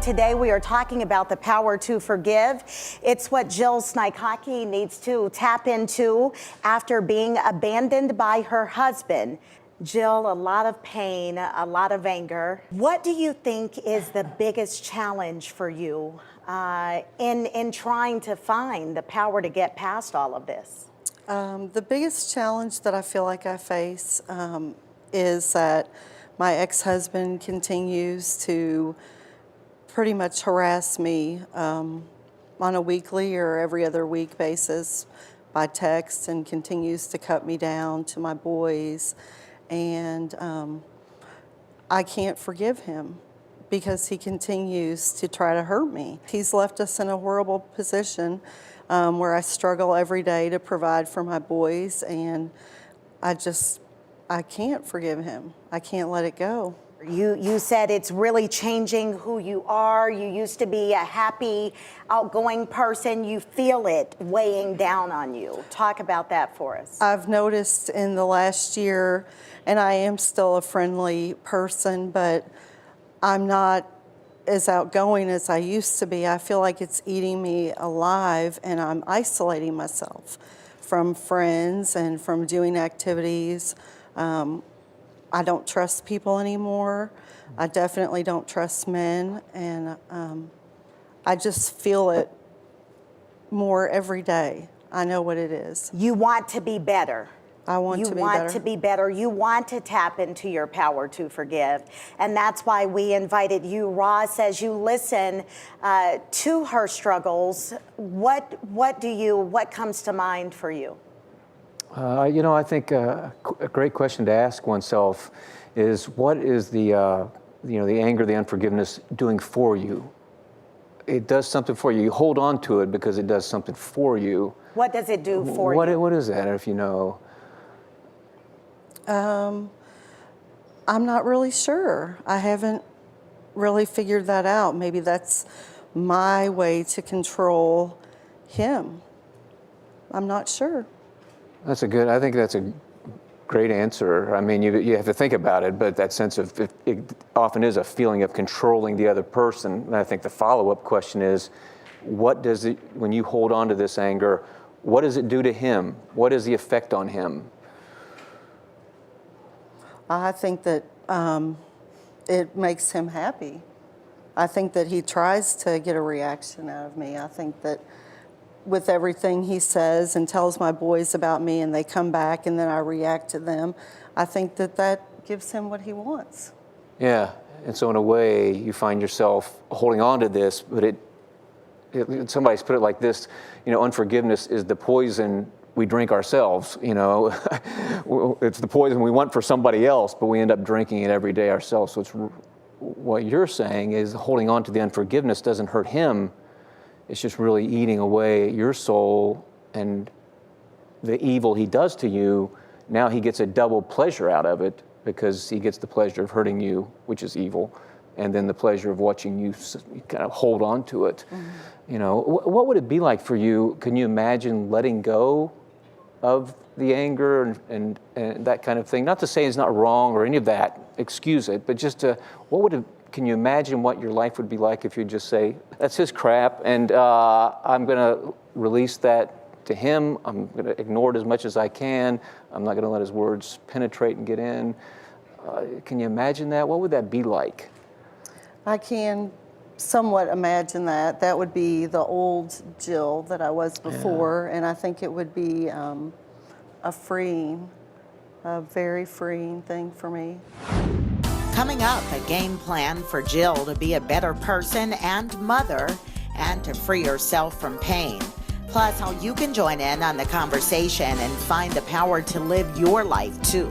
today we are talking about the power to forgive. It's what Jill Snykocki needs to tap into after being abandoned by her husband. Jill, a lot of pain, a lot of anger. What do you think is the biggest challenge for you in trying to find the power to get past all of this? The biggest challenge that I feel like I face is that my ex-husband continues to pretty much harass me on a weekly or every other week basis by text, and continues to cut me down to my boys. And I can't forgive him because he continues to try to hurt me. He's left us in a horrible position where I struggle every day to provide for my boys, and I can't forgive him. I can't let it go. You said it's really changing who you are. You used to be a happy, outgoing person. You feel it weighing down on you. Talk about that for us. I've noticed in the last year, and I am still a friendly person, but I'm not as outgoing as I used to be. I feel like it's eating me alive, and I'm isolating myself from friends and from doing activities. I don't trust people anymore. I definitely don't trust men, and I just feel it more every day. I know what it is. You want to be better. I want to be better. You want to be better. You want to tap into your power to forgive. And that's why we invited you, Ross, as you listen to her struggles. What comes to mind for you? I think a great question to ask oneself is, what is the anger, the unforgiveness doing for you? It does something for you. You hold on to it because it does something for you. What does it do for you? What is that, if you know? I'm not really sure. I haven't really figured that out. Maybe that's my way to control him. I'm not sure. I think that's a great answer. I mean, you have to think about it, but that sense of, it often is a feeling of controlling the other person. And I think the follow-up question is, when you hold on to this anger, what does it do to him? What is the effect on him? I think that it makes him happy. I think that he tries to get a reaction out of me. I think that with everything he says and tells my boys about me, and they come back and then I react to them, I think that gives him what he wants. Yeah, and so in a way you find yourself holding on to this, but somebody's put it like this, unforgiveness is the poison we drink ourselves. It's the poison we want for somebody else, but we end up drinking it every day ourselves. So what you're saying is holding on to the unforgiveness doesn't hurt him. It's just really eating away at your soul, and the evil he does to you, now he gets a double pleasure out of it, because he gets the pleasure of hurting you, which is evil, and then the pleasure of watching you kind of hold on to it. Mm-hmm. What would it be like for you? Can you imagine letting go of the anger and that kind of thing? Not to say it's not wrong or any of that, excuse it, but just can you imagine what your life would be like if you just say, that's his crap, and I'm going to release that to him. I'm going to ignore it as much as I can. I'm not going to let his words penetrate and get in. Can you imagine that? What would that be like? I can somewhat imagine that. That would be the old Jill that I was before, and I think it would be a very freeing thing for me. Coming up, a game plan for Jill to be a better person and mother, and to free herself from pain. Plus, how you can join in on the conversation and find the power to live your life too.